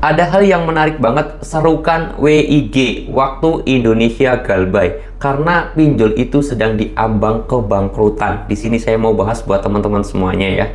Ada hal yang menarik banget, serukan WIG, Waktu Indonesia Galbay. Karena pinjol itu sedang diambang kebangkrutan. Di sini saya mau bahas buat teman-teman semuanya ya.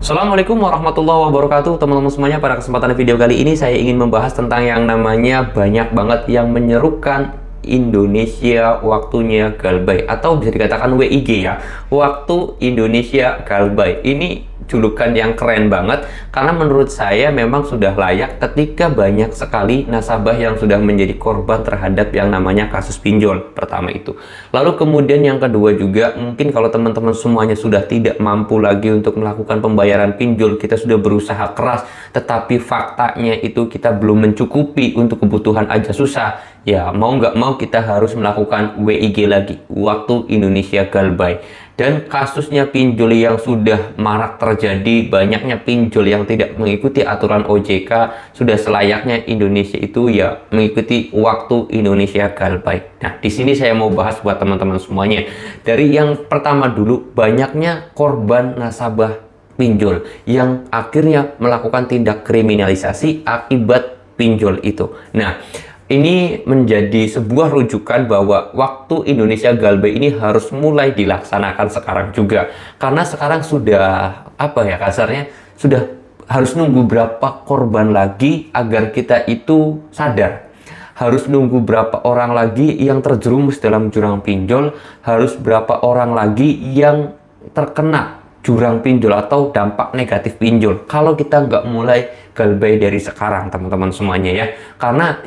Assalamualaikum warahmatullahi wabarakatuh teman-teman semuanya. Pada kesempatan video kali ini saya ingin membahas tentang yang namanya banyak banget yang menyerukan Indonesia Waktunya Galbay, atau bisa dikatakan WIG ya, Waktu Indonesia Galbay. Ini julukan yang keren banget karena menurut saya memang sudah layak ketika banyak sekali nasabah yang sudah menjadi korban terhadap yang namanya kasus pinjol. Pertama itu, lalu kemudian yang kedua juga, mungkin kalau teman-teman semuanya sudah tidak mampu lagi untuk melakukan pembayaran pinjol, kita sudah berusaha keras tetapi faktanya itu kita belum mencukupi untuk kebutuhan aja susah, ya mau nggak mau kita harus melakukan WIG lagi, Waktu Indonesia Galbay. Dan kasusnya pinjol yang sudah marak terjadi, banyaknya pinjol yang tidak mengikuti aturan OJK, sudah selayaknya Indonesia itu ya mengikuti Waktu Indonesia Galbay. Nah, di sini saya mau bahas buat teman-teman semuanya. Dari yang pertama dulu, banyaknya korban nasabah pinjol yang akhirnya melakukan tindak kriminalisasi akibat pinjol itu. Nah, ini menjadi sebuah rujukan bahwa Waktu Indonesia Galbay ini harus mulai dilaksanakan sekarang juga. Karena sekarang sudah, apa ya kasarnya, sudah harus nunggu berapa korban lagi agar kita itu sadar. Harus nunggu berapa orang lagi yang terjerumus dalam jurang pinjol, harus berapa orang lagi yang terkena jurang pinjol atau dampak negatif pinjol kalau kita nggak mulai galbay dari sekarang, teman-teman semuanya ya. Karena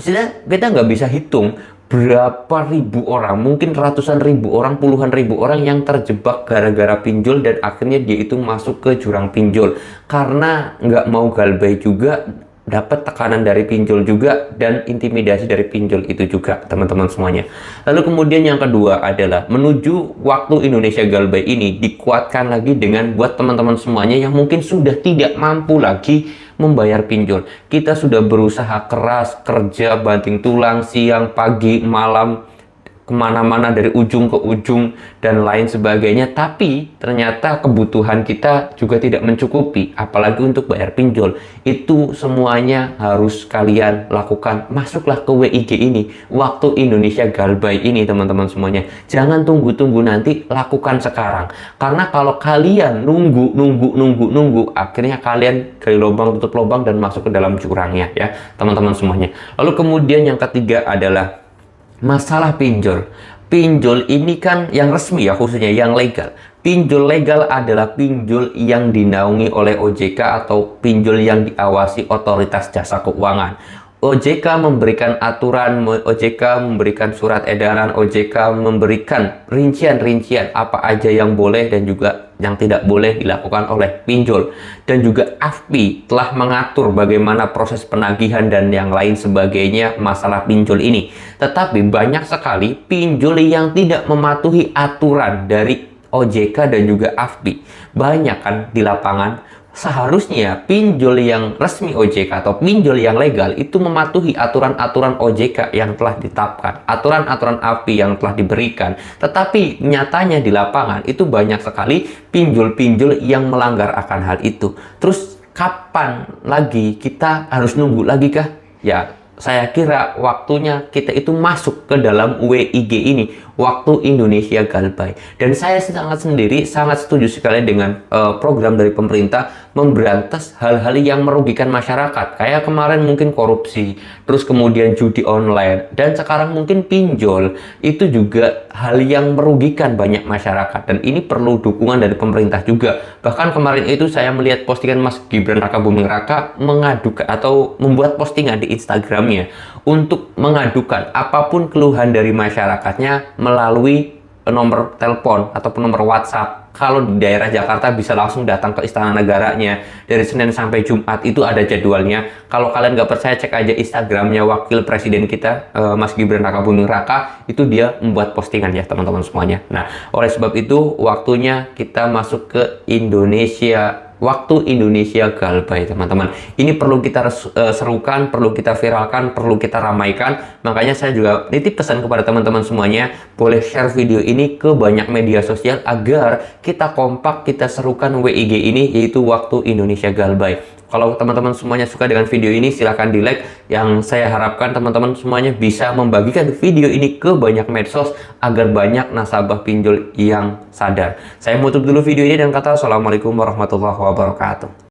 kita nggak bisa hitung berapa ribu orang, mungkin ratusan ribu orang, puluhan ribu orang yang terjebak gara-gara pinjol dan akhirnya dia itu masuk ke jurang pinjol karena nggak mau galbay juga, dapat tekanan dari pinjol juga dan intimidasi dari pinjol itu juga, teman-teman semuanya. Lalu kemudian yang kedua adalah menuju Waktu Indonesia Galbay ini dikuatkan lagi dengan buat teman-teman semuanya yang mungkin sudah tidak mampu lagi membayar pinjol. Kita sudah berusaha keras, kerja banting tulang, siang, pagi, malam, kemana-mana dari ujung ke ujung dan lain sebagainya, tapi ternyata kebutuhan kita juga tidak mencukupi, apalagi untuk bayar pinjol. Itu semuanya harus kalian lakukan. Masuklah ke WIG ini, Waktu Indonesia Galbay ini, teman-teman semuanya. Jangan tunggu-tunggu nanti, lakukan sekarang. Karena kalau kalian nunggu, akhirnya kalian gali lubang tutup lubang dan masuk ke dalam jurangnya ya, teman-teman semuanya. Lalu kemudian yang ketiga adalah masalah pinjol. Pinjol ini kan yang resmi ya, khususnya yang legal. Pinjol legal adalah pinjol yang dinaungi oleh OJK atau pinjol yang diawasi Otoritas Jasa Keuangan. OJK memberikan aturan, OJK memberikan surat edaran, OJK memberikan rincian-rincian apa aja yang boleh dan juga yang tidak boleh dilakukan oleh pinjol. Dan juga AFPI telah mengatur bagaimana proses penagihan dan yang lain sebagainya masalah pinjol ini. Tetapi banyak sekali pinjol yang tidak mematuhi aturan dari OJK dan juga AFPI. Banyak kan di lapangan. Seharusnya pinjol yang resmi OJK atau pinjol yang legal itu mematuhi aturan-aturan OJK yang telah ditetapkan, aturan-aturan AFPI yang telah diberikan. Tetapi nyatanya di lapangan itu banyak sekali pinjol-pinjol yang melanggar akan hal itu. Terus kapan lagi kita harus nunggu lagi kah? Ya, saya kira waktunya kita itu masuk ke dalam WIG ini, Waktu Indonesia Galbay. Dan saya sangat setuju sekali dengan program dari pemerintah memberantas hal-hal yang merugikan masyarakat. Kayak kemarin mungkin korupsi, terus kemudian judi online, dan sekarang mungkin pinjol. Itu juga hal yang merugikan banyak masyarakat. Dan ini perlu dukungan dari pemerintah juga. Bahkan kemarin itu saya melihat postingan Mas Gibran Rakabuming Raka mengadukan atau membuat postingan di Instagramnya untuk mengadukan apapun keluhan dari masyarakatnya melalui nomor telepon ataupun nomor WhatsApp. Kalau di daerah Jakarta bisa langsung datang ke Istana Negaranya dari Senin sampai Jumat, itu ada jadwalnya. Kalau kalian nggak percaya, cek aja Instagramnya Wakil Presiden kita, Mas Gibran Rakabuming Raka. Itu dia membuat postingan ya, teman-teman semuanya. Nah, oleh sebab itu waktunya kita masuk ke Indonesia Waktu Indonesia Galbay, teman-teman. Ini perlu kita serukan, perlu kita viralkan, perlu kita ramaikan. Makanya saya juga nitip pesan kepada teman-teman semuanya, boleh share video ini ke banyak media sosial agar kita kompak, kita serukan WIG ini, yaitu Waktu Indonesia Galbay. Kalau teman-teman semuanya suka dengan video ini, silahkan di like. Yang saya harapkan teman-teman semuanya bisa membagikan video ini ke banyak medsos agar banyak nasabah pinjol yang sadar. Saya mau tutup dulu video ini dengan kata Assalamualaikum warahmatullahi wabarakatuh.